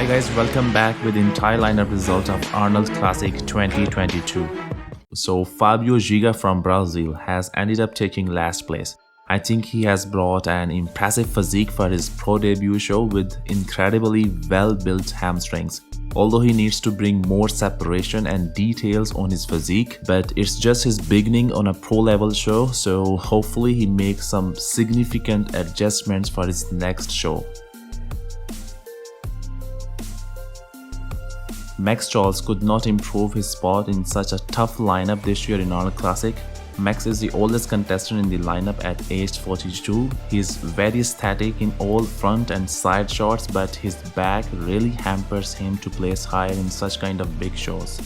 Hi guys, welcome back with the entire lineup result of Arnold Classic 2022. So Fabio Giga from Brazil has ended up taking last place. I think he has brought an impressive physique for his pro debut show with incredibly well-built hamstrings. Although he needs to bring more separation and details on his physique, but it's just his beginning on a pro level show, so hopefully he makes some significant adjustments for his next show. Max Charles could not improve his spot in such a tough lineup this year in Arnold Classic. Max is the oldest contestant in the lineup at age 42. He's very static in all front and side shots, but his back really hampers him to place higher in such kind of big shows.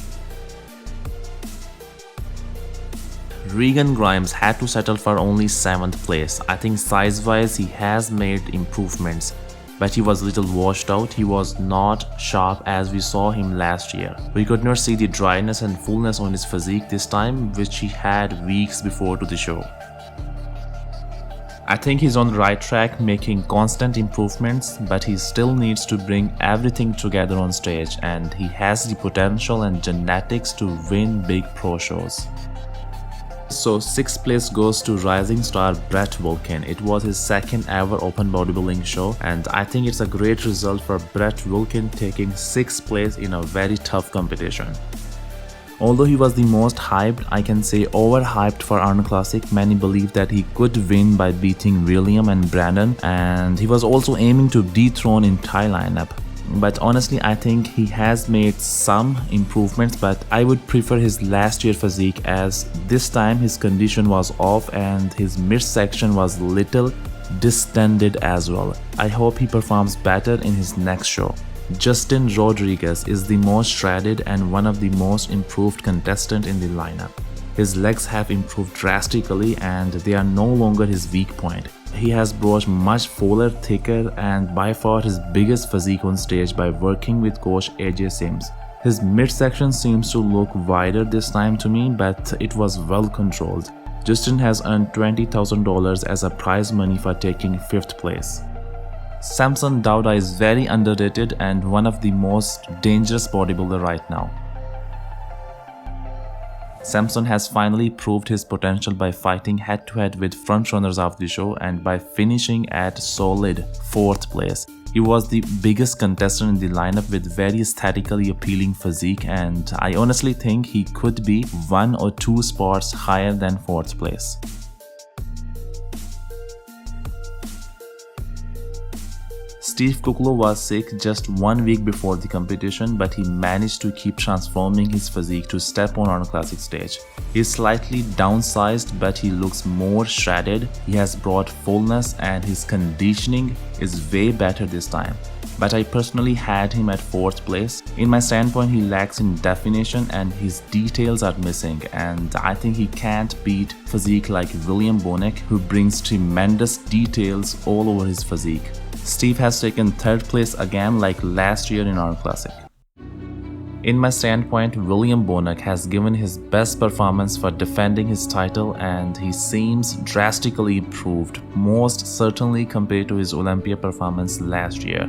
Regan Grimes had to settle for only 7th place. I think size-wise he has made improvements, but he was a little washed out. He was not sharp as we saw him last year. We could not see the dryness and fullness on his physique this time, which he had weeks before to the show. I think he's on the right track, making constant improvements, but he still needs to bring everything together on stage, and he has the potential and genetics to win big pro shows. So 6th place goes to rising star Brett Vulcan. It was his 2nd ever open bodybuilding show, and I think it's a great result for Brett Vulcan taking 6th place in a very tough competition. Although he was the most hyped, I can say overhyped for Arnold Classic. Many believed that he could win by beating William and Brandon, and he was also aiming to dethrone entire lineup. But honestly, I think he has made some improvements, but I would prefer his last year physique, as this time his condition was off and his midsection was little distended as well. I hope he performs better in his next show. Justin Rodriguez is the most shredded and one of the most improved contestant in the lineup. His legs have improved drastically and they are no longer his weak point. He has brought much fuller, thicker, and by far his biggest physique on stage by working with coach AJ Sims. His midsection seems to look wider this time to me, but it was well controlled. Justin has earned $20,000 as a prize money for taking 5th place. Samson Dauda is very underrated and one of the most dangerous bodybuilder right now. Samson has finally proved his potential by fighting head-to-head with frontrunners of the show and by finishing at solid 4th place. He was the biggest contestant in the lineup with very aesthetically appealing physique, and I honestly think he could be 1 or 2 spots higher than 4th place. Steve Kokolo was sick just 1 week before the competition, but he managed to keep transforming his physique to step on Arnold Classic stage. He's slightly downsized, but he looks more shredded. He has brought fullness and his conditioning is way better this time. But I personally had him at 4th place. In my standpoint, he lacks in definition and his details are missing, and I think he can't beat physique like William Bonac, who brings tremendous details all over his physique. Steve has taken 3rd place again like last year in Arnold Classic. In my standpoint, William Bonac has given his best performance for defending his title and he seems drastically improved, most certainly compared to his Olympia performance last year.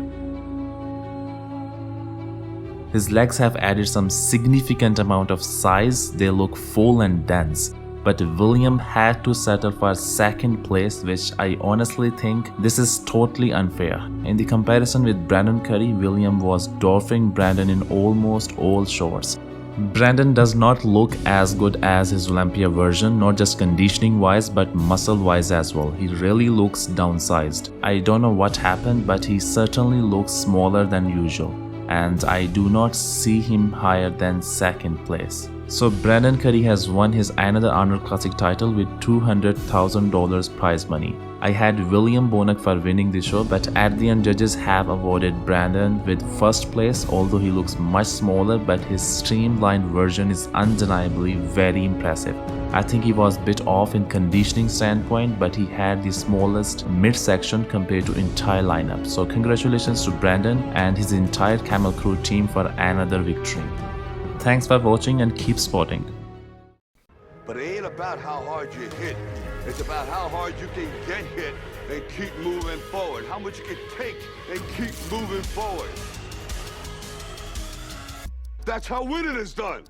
His legs have added some significant amount of size, they look full and dense. But William had to settle for 2nd place, which I honestly think this is totally unfair. In the comparison with Brandon Curry, William was dwarfing Brandon in almost all shots. Brandon does not look as good as his Olympia version, not just conditioning wise but muscle wise as well. He really looks downsized. I don't know what happened, but he certainly looks smaller than usual, and I do not see him higher than 2nd place. So Brandon Curry has won his another Arnold Classic title with $200,000 prize money. I had William Bonac for winning the show, but at the end judges have awarded Brandon with 1st place, although he looks much smaller, but his streamlined version is undeniably very impressive. I think he was a bit off in conditioning standpoint, but he had the smallest midsection compared to entire lineup. So congratulations to Brandon and his entire Camel Crew team for another victory. Thanks for watching and keep sporting. But it ain't about how hard you hit. It's about how hard you can get hit and keep moving forward. How much you can take and keep moving forward. That's how winning is done.